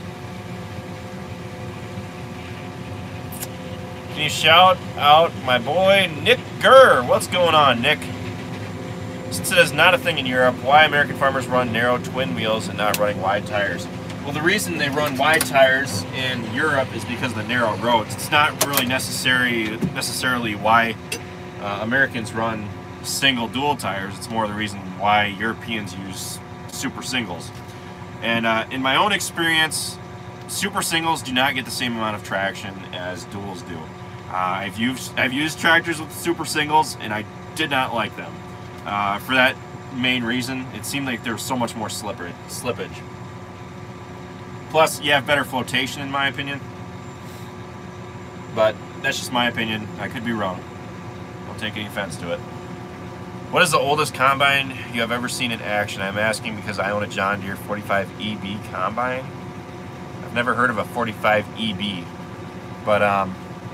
Can you shout out my boy Nick Gurr? What's going on, Nick? Since it is not a thing in Europe, why American farmers run narrow twin wheels and not running wide tires? Well, the reason they run wide tires in Europe is because of the narrow roads. It's not really necessarily why Americans run single dual tires. It's more the reason why Europeans use super singles. And in my own experience, super singles do not get the same amount of traction as duals do. I've used tractors with super singles, and I did not like them. For that main reason, it seemed like there was so much more slippage. Plus, you have better flotation, in my opinion. But that's just my opinion. I could be wrong. Don't take any offense to it. What is the oldest combine you have ever seen in action? I'm asking because I own a John Deere 45 EB combine. I've never heard of a 45 EB. But,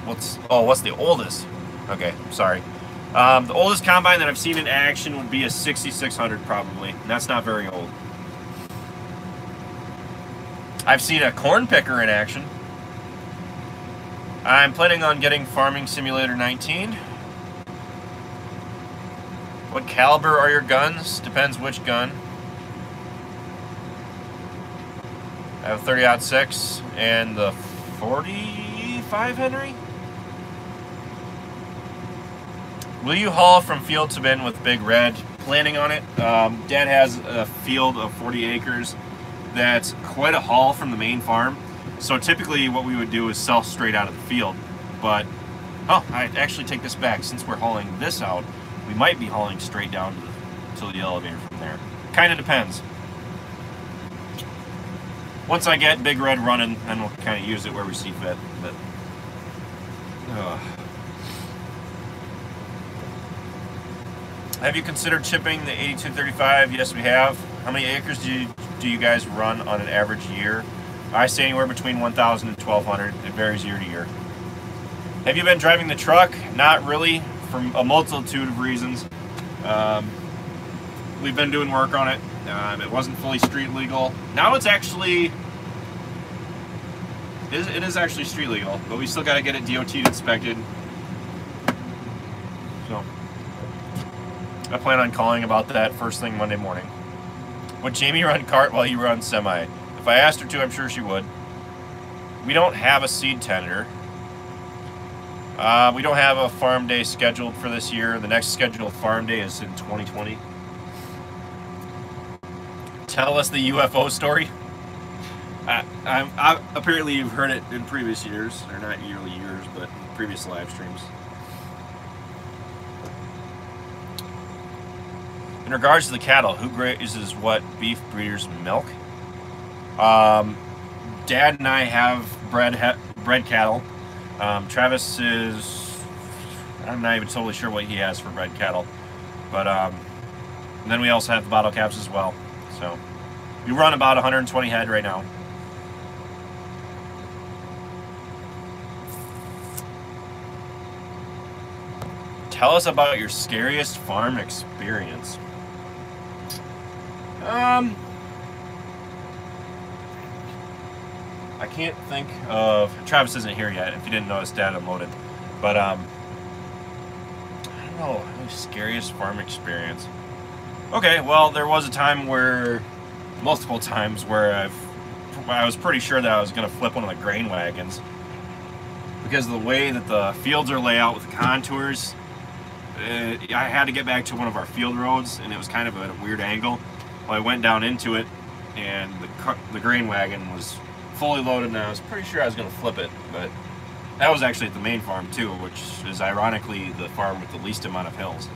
what's the oldest? Okay, sorry. The oldest combine that I've seen in action would be a 6600 probably. And that's not very old. I've seen a corn picker in action. I'm planning on getting Farming Simulator 19. What caliber are your guns? Depends which gun. I have a 30-06 and the 45 Henry. Will you haul from field to bin with Big Red? Planning on it. Dad has a field of 40 acres. That's quite a haul from the main farm. So typically what we would do is sell straight out of the field. But, I actually take this back. Since we're hauling this out, we might be hauling straight down to the elevator from there. Kind of depends. Once I get Big Red running, then we'll kind of use it where we see fit. But, have you considered chipping the 8235? Yes, we have. How many acres do you guys run on an average year? I say anywhere between 1,000 and 1,200. It varies year to year. Have you been driving the truck? Not really, for a multitude of reasons. We've been doing work on it. It wasn't fully street legal. Now it's actually, it is actually street legal, but we still got to get it DOT inspected. So I plan on calling about that first thing Monday morning. Would Jamie run cart while you run semi? If I asked her to, I'm sure she would. We don't have a seed tender. We don't have a farm day scheduled for this year. The next scheduled farm day is in 2020. Tell us the UFO story. Apparently you've heard it in previous years, or not yearly years, but previous live streams. In regards to the cattle, who grazes what beef breeders milk? Dad and I have bred cattle. Travis is, I'm not even totally sure what he has for bred cattle, but and then we also have the bottle caps as well. So we run about 120 head right now. Tell us about your scariest farm experience. I can't think of. Travis isn't here yet. If you didn't notice, Dad unloaded. But I don't know. Scariest farm experience. Okay, well, there was a time where, multiple times where I was pretty sure that I was going to flip one of the grain wagons because of the way that the fields are laid out with the contours. I had to get back to one of our field roads, and it was kind of at a weird angle. Well, I went down into it, and the grain wagon was fully loaded, and I was pretty sure I was going to flip it, but that was actually at the main farm too, which is ironically the farm with the least amount of hills.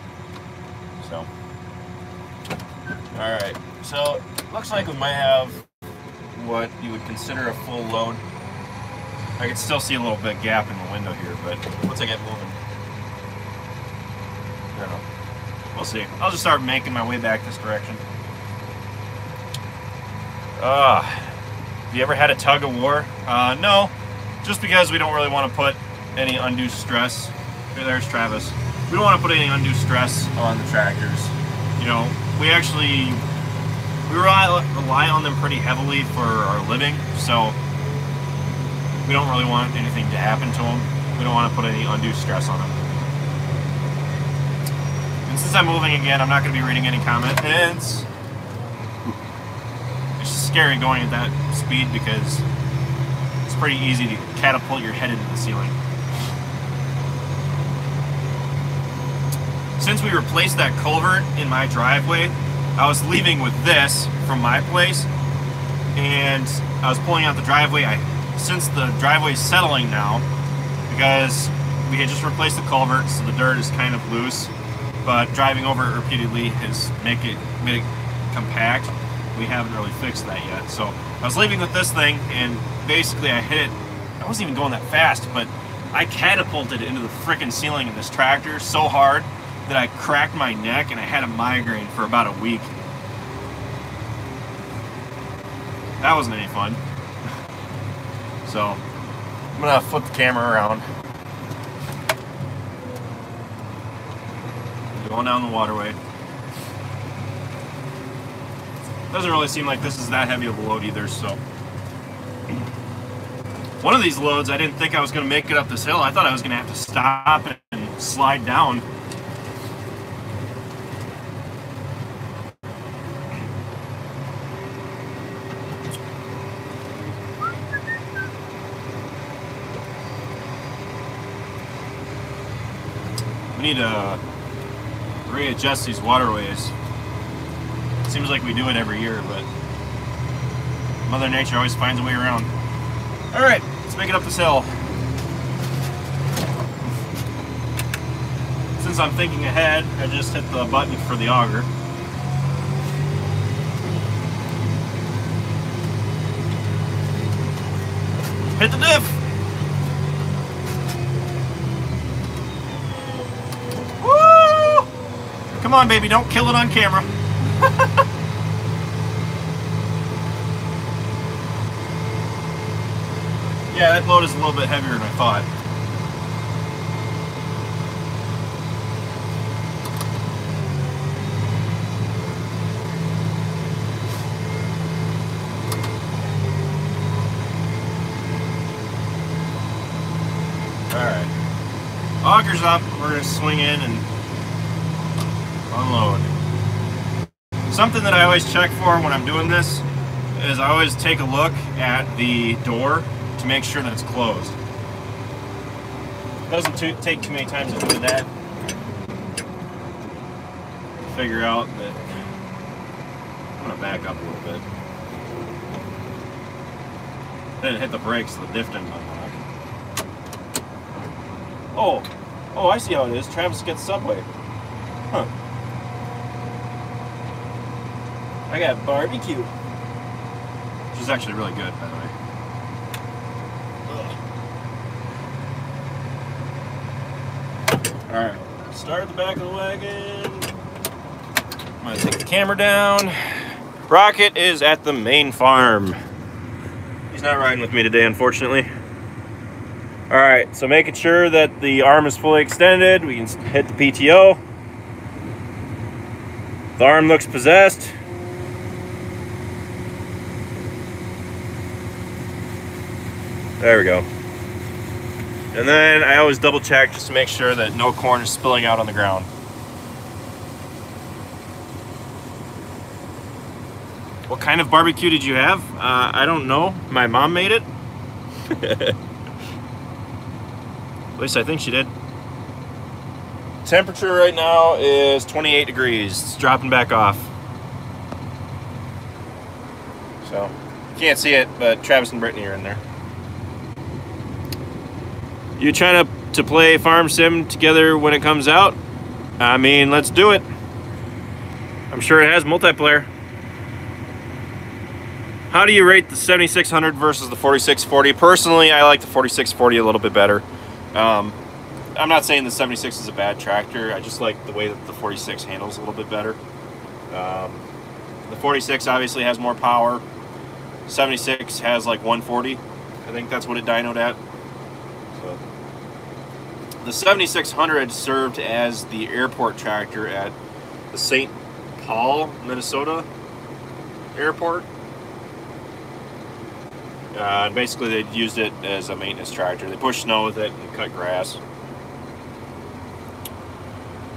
So, alright, so looks like we might have what you would consider a full load. I can still see a little bit gap in the window here, but once I get moving, I don't know. We'll see. I'll just start making my way back this direction. Have you ever had a tug of war? No, just because we don't really want to put any undue stress. There's Travis. We don't want to put any undue stress on the tractors. You know, we rely on them pretty heavily for our living, so we don't really want anything to happen to them. We don't want to put any undue stress on them. And since I'm moving again, I'm not going to be reading any comments. It's just scary going at that speed because it's pretty easy to catapult your head into the ceiling. Since we replaced that culvert in my driveway, I was leaving with this from my place, and I was pulling out the driveway. Since the driveway is settling now, because we had just replaced the culvert, so the dirt is kind of loose, but driving over it repeatedly has made it compact. We haven't really fixed that yet. So I was leaving with this thing, and basically I hit it. I wasn't even going that fast, but I catapulted into the frickin' ceiling in this tractor so hard that I cracked my neck and I had a migraine for about a week. That wasn't any fun. So I'm gonna flip the camera around. Going down the waterway. Doesn't really seem like this is that heavy of a load either, so. One of these loads, I didn't think I was gonna make it up this hill. I thought I was gonna have to stop and slide down. We need to readjust these waterways. Seems like we do it every year, but Mother Nature always finds a way around. Alright, let's make it up this hill. Since I'm thinking ahead, I just hit the button for the auger. Hit the diff! Come on, baby, don't kill it on camera. Yeah, that load is a little bit heavier than I thought. Alright. Auger's up. We're going to swing in and unload. Something that I always check for when I'm doing this is I always take a look at the door to make sure that it's closed. It doesn't take too many times to do that. Figure out that I'm going to back up a little bit. Didn't hit the brakes, so the diff didn't unlock. Oh, I see how it is. Travis gets Subway. Huh. I got barbecue. Which is actually really good, by the way. Alright, start the back of the wagon. I'm gonna take the camera down. Rocket is at the main farm. He's not riding with me today, unfortunately. Alright, so making sure that the arm is fully extended, we can hit the PTO. The arm looks possessed. There we go. And then I always double check just to make sure that no corn is spilling out on the ground. What kind of barbecue did you have? I don't know. My mom made it. At least I think she did. Temperature right now is 28 degrees. It's dropping back off. So, you can't see it, but Travis and Brittany are in there. You trying to play Farm Sim together when it comes out? I mean, let's do it. I'm sure it has multiplayer. How do you rate the 7600 versus the 4640? Personally, I like the 4640 a little bit better. I'm not saying the 76 is a bad tractor. I just like the way that the 46 handles a little bit better. The 46 obviously has more power. 76 has like 140. I think that's what it dynoed at. So the 7600 served as the airport tractor at the St. Paul, Minnesota airport. And basically they used it as a maintenance tractor. They pushed snow with it and cut grass.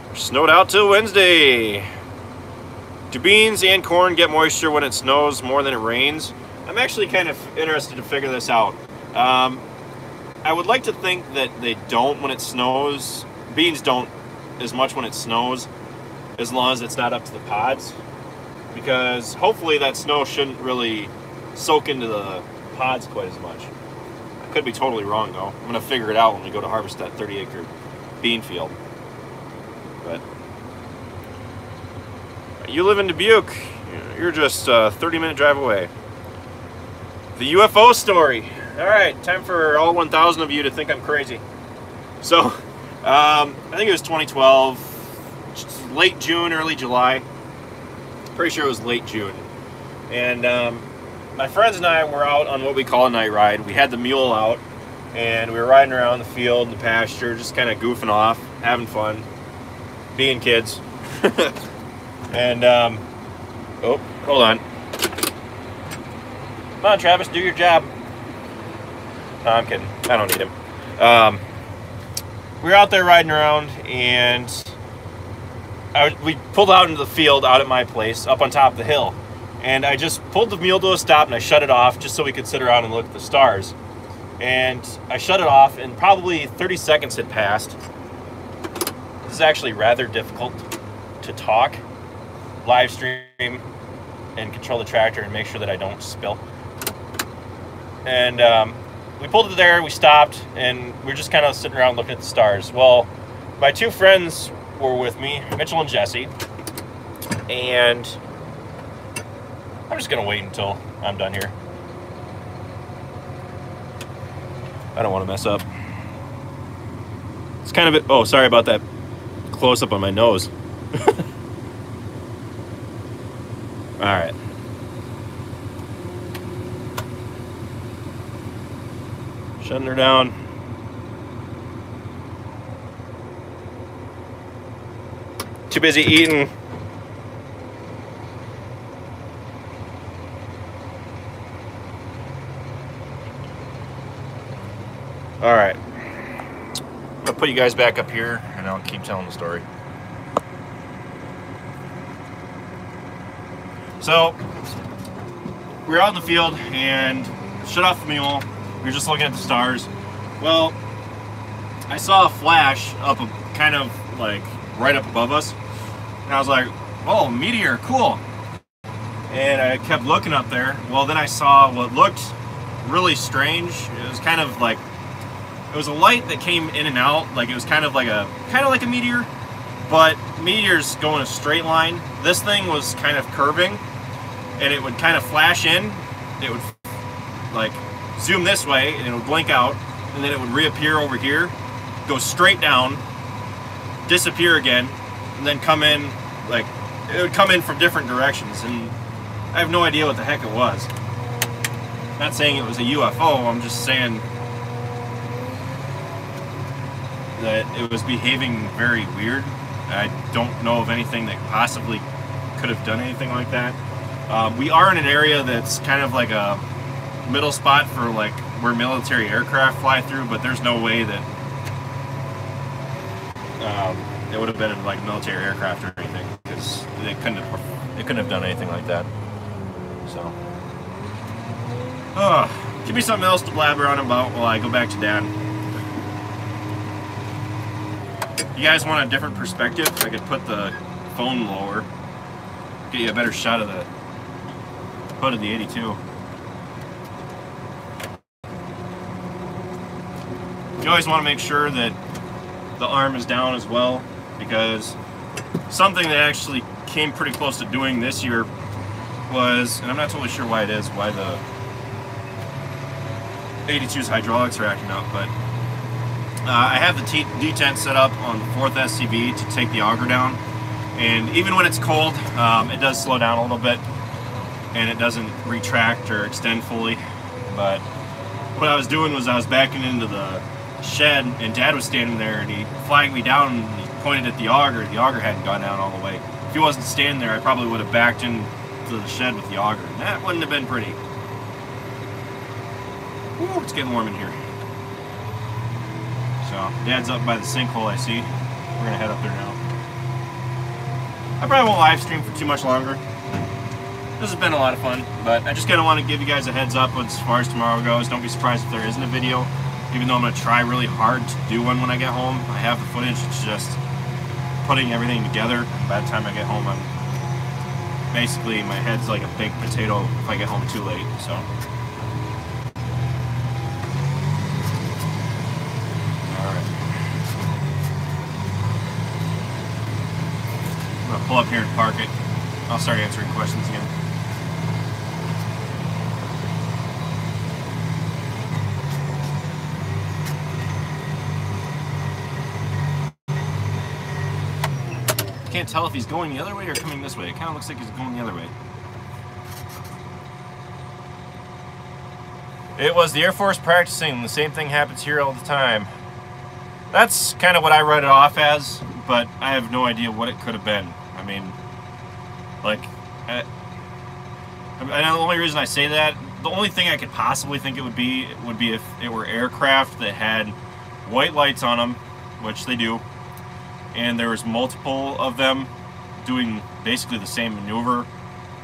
We're snowed out till Wednesday. Do beans and corn get moisture when it snows more than it rains? I'm actually kind of interested to figure this out. I would like to think that they don't when it snows. Beans don't as much when it snows, as long as it's not up to the pods. Because hopefully that snow shouldn't really soak into the pods quite as much. I could be totally wrong though. I'm going to figure it out when we go to harvest that 30-acre bean field. But you live in Dubuque. You're just a 30-minute drive away. The UFO story. All right, time for all 1,000 of you to think I'm crazy. So, I think it was 2012, late June, early July. Pretty sure it was late June. And my friends and I were out on what we call a night ride. We had the mule out, and we were riding around the field and the pasture, just kind of goofing off, having fun, being kids. And, oh, hold on. Come on, Travis, do your job. No, I'm kidding. I don't need him. We were out there riding around, and we pulled out into the field out at my place, up on top of the hill. And I just pulled the mule to a stop, and I shut it off just so we could sit around and look at the stars. And I shut it off, and probably 30 seconds had passed. This is actually rather difficult to talk, live stream, and control the tractor and make sure that I don't spill. And we pulled it there, we stopped, and we were just kind of sitting around looking at the stars. Well, my two friends were with me, Mitchell and Jesse, and I'm just going to wait until I'm done here. I don't want to mess up. It's kind of, oh, sorry about that close-up on my nose. All right. Shutting her down. Too busy eating. All right. I'm gonna put you guys back up here, and I'll keep telling the story. So, we were out in the field and shut off the mule. We were just looking at the stars. Well, I saw a flash up, kind of like right up above us, and I was like, "Oh, meteor, cool!" And I kept looking up there. Well, then I saw what looked really strange. It was kind of like, it was a light that came in and out, like it was kind of like a meteor, but meteors go in a straight line. This thing was kind of curving, and it would kind of flash in. It would like zoom this way, and it would blink out, and then it would reappear over here, go straight down, disappear again, and then come in, like, it would come in from different directions, and I have no idea what the heck it was. Not saying it was a UFO, I'm just saying that it was behaving very weird. I don't know of anything that possibly could have done anything like that. We are in an area that's kind of like a middle spot for like where military aircraft fly through, but there's no way that it would have been like military aircraft or anything, because they couldn't have done anything like that. So, give me something else to blabber on about while I go back to Dad. You guys want a different perspective? I could put the phone lower, get you a better shot of the hood of the 82. You always want to make sure that the arm is down as well, because something that actually came pretty close to doing this year was, and I'm not totally sure why it is, why the 82's hydraulics are acting up, but I have the detent set up on the 4th SCV to take the auger down, and even when it's cold, it does slow down a little bit, and it doesn't retract or extend fully. But what I was doing was I was backing into the shed, and Dad was standing there, and he flagged me down, and he pointed at the auger. The auger hadn't gone down all the way. If he wasn't standing there, I probably would have backed into the shed with the auger, and that wouldn't have been pretty. Woo, it's getting warm in here. So, Dad's up by the sinkhole, I see. We're gonna head up there now. I probably won't live stream for too much longer. This has been a lot of fun, but I just kind of want to give you guys a heads up as far as tomorrow goes. Don't be surprised if there isn't a video, even though I'm going to try really hard to do one when I get home. I have the footage, it's just putting everything together. By the time I get home, basically my head's like a baked potato if I get home too late, so. Alright. I'm going to pull up here and park it. I'll start answering questions again. Can't tell if he's going the other way or coming this way. It kind of looks like he's going the other way. It was the Air Force practicing. The same thing happens here all the time. That's kind of what I write it off as, but I have no idea what it could have been. I mean, like, and the only reason I say that, the only thing I could possibly think it would be if it were aircraft that had white lights on them, which they do, and there was multiple of them doing basically the same maneuver,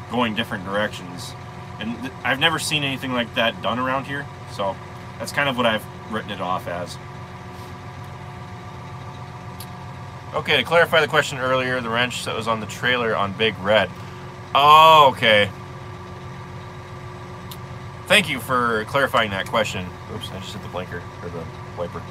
going different directions. And I've never seen anything like that done around here, so that's kind of what I've written it off as. Okay, to clarify the question earlier, the wrench that was on the trailer on Big Red. Oh, okay. Thank you for clarifying that question. Oops, I just hit the blinker, or the wiper.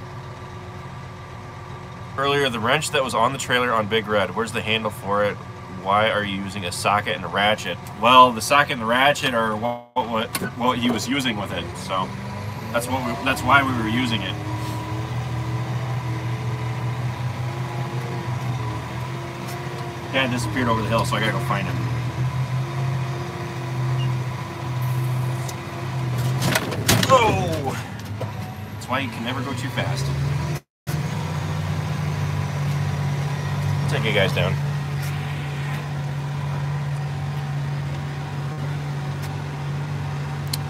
Earlier, the wrench that was on the trailer on Big Red, where's the handle for it? Why are you using a socket and a ratchet? Well, the socket and the ratchet are what he was using with it, so that's why we were using it. Dad disappeared over the hill, so I gotta go find him. Oh! That's why you can never go too fast. Take you guys down.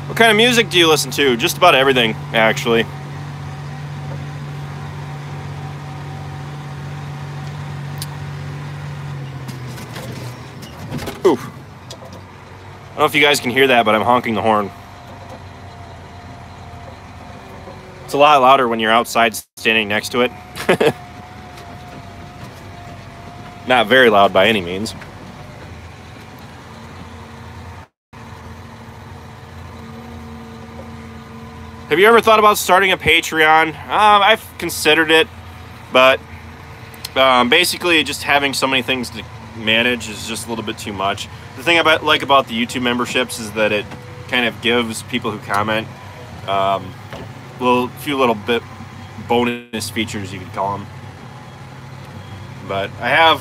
What kind of music do you listen to? Just about everything, actually. Ooh. I don't know if you guys can hear that, but I'm honking the horn. It's a lot louder when you're outside standing next to it. Not very loud by any means. Have you ever thought about starting a Patreon? I've considered it, but basically just having so many things to manage is just a little bit too much. The thing I like about the YouTube memberships is that it kind of gives people who comment a few little bit bonus features, you could call them. But I have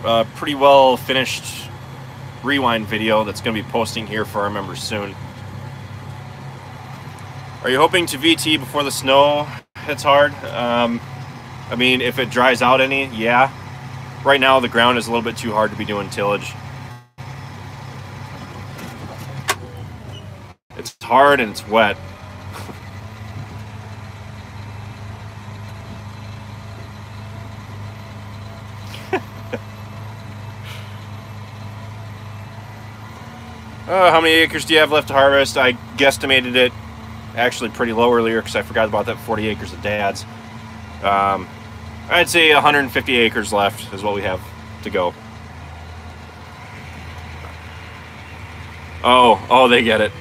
a pretty well finished rewind video that's going to be posting here for our members soon. Are you hoping to VT before the snow hits hard? I mean, if it dries out any, yeah. Right now the ground is a little bit too hard to be doing tillage. It's hard and it's wet. How many acres do you have left to harvest? I guesstimated it actually pretty low earlier because I forgot about that 40 acres of Dad's. I'd say 150 acres left is what we have to go. Oh, they get it.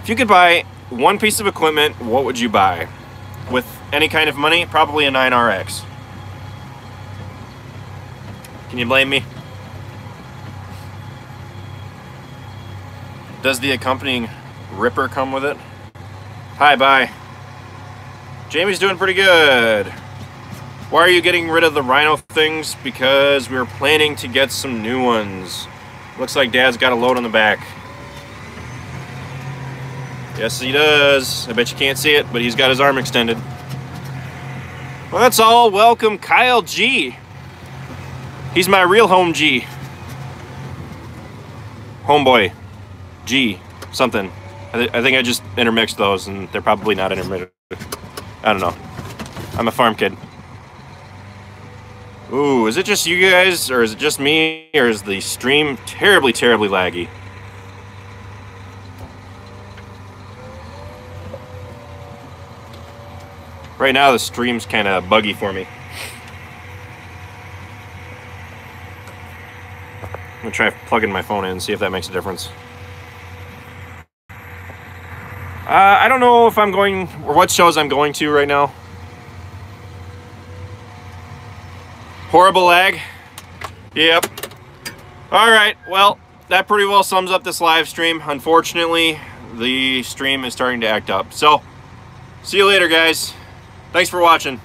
If you could buy one piece of equipment, what would you buy? With any kind of money, probably a 9RX. Can you blame me? Does the accompanying Ripper come with it? Hi, bye. Jamie's doing pretty good. Why are you getting rid of the Rhino things? Because we were planning to get some new ones. Looks like Dad's got a load on the back. Yes, he does. I bet you can't see it, but he's got his arm extended. Well, that's all. Welcome, Kyle G. He's my real home G. Homeboy. G. Something. I think I just intermixed those, and they're probably not intermittent. I don't know. I'm a farm kid. Ooh, is it just you guys, or is it just me, or is the stream terribly, terribly laggy? Right now, the stream's kind of buggy for me. I'm gonna try plugging my phone in and see if that makes a difference. I don't know if I'm going, or what shows I'm going to right now. Horrible lag. Yep. Alright, well, that pretty well sums up this live stream. Unfortunately, the stream is starting to act up. So, see you later, guys. Thanks for watching.